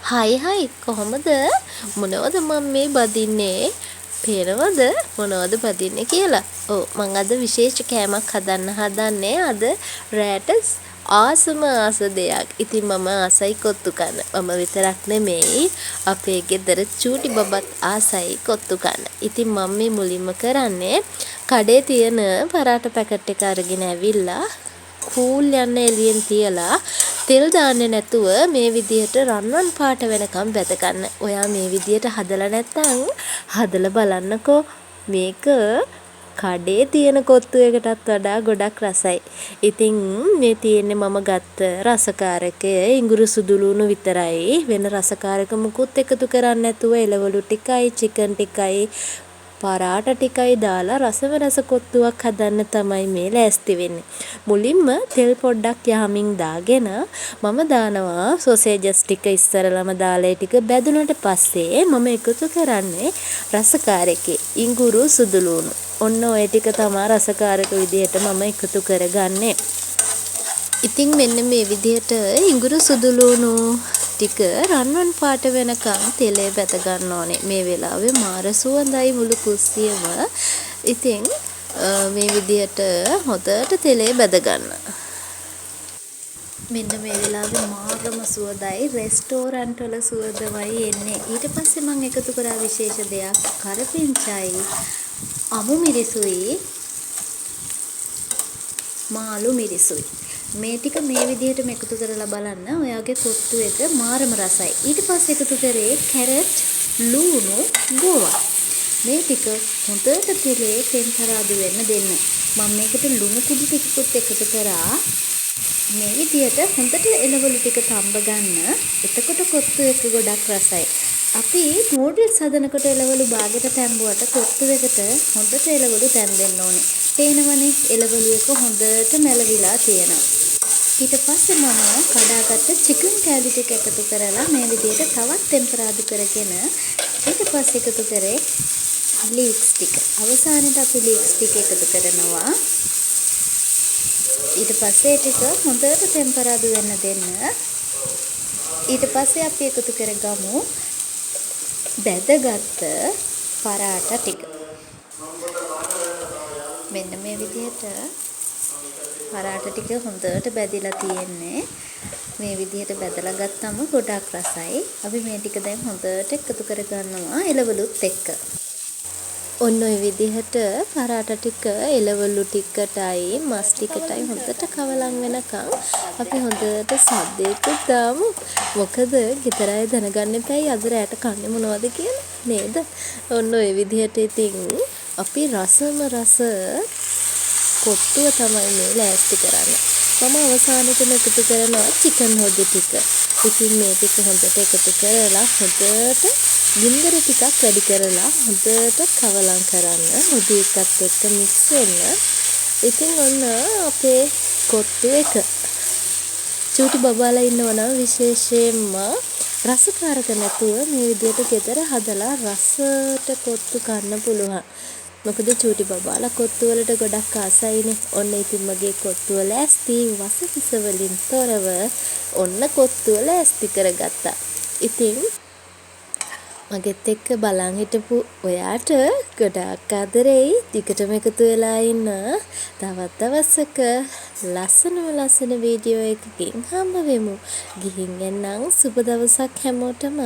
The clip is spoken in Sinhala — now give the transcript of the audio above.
හයි හයි කොහොමද? මොනවද මම මේ බදින්නේ? පේනවද මොනවද බදින්නේ කියලා? ඔව් මං අද විශේෂ කෑමක් හදන්නේ. අද රෑට ආසම ආස දෙයක්. ඉතින් මම ආසයි කොත්තු කන්න. මම විතරක් නෙමෙයි අපේ ගෙදර චූටි බබත් ආසයි කොත්තු කන්න. ඉතින් මම මේ මුලින්ම කරන්නේ කඩේ තියෙන පරාට පැකට් එක අරගෙන ඇවිල්ලා කූල් යන්න එළියෙන් තියලා තෙල් දාන්නේ නැතුව මේ විදිහට රන්වන් පාට වෙනකම් බැද ගන්න. ඔයා මේ විදිහට හදලා නැත්නම් හදලා බලන්නකෝ. මේක කඩේ තියෙන කොත්තු එකටත් වඩා ගොඩක් රසයි. ඉතින් මේ තියෙන්නේ මම ගත්ත රසකාරකය ඉඟුරු සුදු ලුණු විතරයි. වෙන රසකාරක මුකුත් එකතු කරන්නේ නැතුව එළවලු ටිකයි චිකන් ටිකයි පරාට ටිකයි දාලා රසම රස කොත්තුවක් හදන්න තමයි මේ ලෑස්ති වෙන්නේ. මුලින්ම තෙල් පොඩ්ඩක් යහමින් දාගෙන මම දානවා සොසේජස් ටික ඉස්සරලම දාලා ටික බැදුනට පස්සේ මම එකතු කරන්නේ රසකාරකේ ඉඟුරු සුදු ලුණු. ඔන්න ඔය ටික තමයි රසකාරක විදිහට මම එකතු කරගන්නේ. ඉතින් මෙන්න මේ විදිහට ඉඟුරු සුදු ලුණු ටික රන්වන් පාට වෙනකන් තෙලේ බැද ගන්න ඕනේ. මේ වෙලාවේ මාර සුවඳයි මුළු කුස්සියම. ඉතින් මේ විදිහට හොඳට තෙලේ බැද ගන්න. මෙන්න මේ වෙලාවේ මාරම සුවඳයි රෙස්ටෝරන්ට් වල සුවඳමයි එන්නේ. ඊට පස්සේ මම එකතු කරා විශේෂ දෙයක් කරපිංචයි අමු මිරිසුයි මාළු මිරිසුයි. මේ ටික මේ විදිහටම එකතු කරලා බලන්න. ඔයාගේ කොත්තු එක මාරම රසයි. ඊට පස්සේ එකතු කරේ කැරට්, ලුණු, ගෝවා. මේ ටික හොඳට තෙලේ ටෙම්පරාදු වෙන්න දෙන්න. මම මේකට ලුණු කුඩු ටිකකුත් එකතු කරා. මේ විදිහට හොඳට එළවලු ටික තඹ ගන්න. එතකොට කොත්තු එක ගොඩක් රසයි. අපි නූඩල්ස් හදනකොට එළවලු බාගෙට තැම්බුවට කොත්තු එකට හොඳට එළවලු තැම්බෙන්න ඕනේ. පේනවනේ එළවලු එක හොඳට මැලවිලා තියෙනවා. ඊට පස්සේ මම කඩාගත්ත චිකන් කෑලි ටික එකතු කරලා මේ විදිහට තවත් ටෙම්පරාදු කරගෙන ඊට පස්සේ එකතු කරේ ලීක්ස් ටික. අවසානයේ අපි ලීක්ස් ටික එකතු කරනවා. ඊට පස්සේ ටික හොඳට ටෙම්පරාදු වෙන්න දෙන්න. ඊට පස්සේ අපි එකතු කරගමු බැදගත්ත පරාට ටික. මෙන්න මේ විදිහට පරාට ටික හොඳට බැදිලා තියෙන්නේ. මේ විදිහට බැදලා ගත්තම ගොඩක් රසයි. අපි මේ ටික දැන් හොඳට එකතු කරගන්නවා එළවලුත් එක්ක. ඔන්න ඔය විදිහට පරාට ටික එළවලු ටිකටයි මස් ටිකටයි හොඳට කවලම් වෙනකන් අපි හොඳට සද්දේකුත් දාමු. මොකද ගෙදර අය දැනගන්න එපයි අද රැට කන්නේ මොනවද කියලා නේද? ඔන්න ඔය විදිහට ඉතින් අපි රසම රස කොත්තුව තමයි මේ ලෑස්ති කරන්නේ. මම අවසානයේම එකතු කරනවා චිකන් හොදි ටික. ඉතින් මේ ටික හොඳට එකතු කරලා හොඳට ගින්දර ටිකක් වැඩි කරලා හොඳට කවලම් කරන්න. හොදි එකත් එක්ක මික්ස් වෙන්න. ඉතින් ඔන්න අපේ කොත්තු එක. චූටි බබාලා ඉන්නවනම් විශේෂයෙන්ම රසකාරක නැතුව මේ විදිහට ගෙදර හදලා රසට කොත්තු කන්න පුළුවන්. මොකද චූටි බබාලා කොත්තු වලට ගොඩක් ආසයිනේ. ඔන්න ඉතින් මගේ කොත්තුව ලෑස්ති. වසවිස වලින් තොරව ඔන්න කොත්තුව ලෑස්ති කරගත්තා. ඉතින් මගෙත් එක්ක බලන් හිටපු ඔයාට ගොඩාක් ආදරෙයි. දිගටම එකතු වෙලා ඉන්න. තවත් දවසක ලස්සන වීඩියෝ එකකින් හම්බ වෙමු. ගිහින් එන්නම්. සුබ දවසක් හැමෝටම.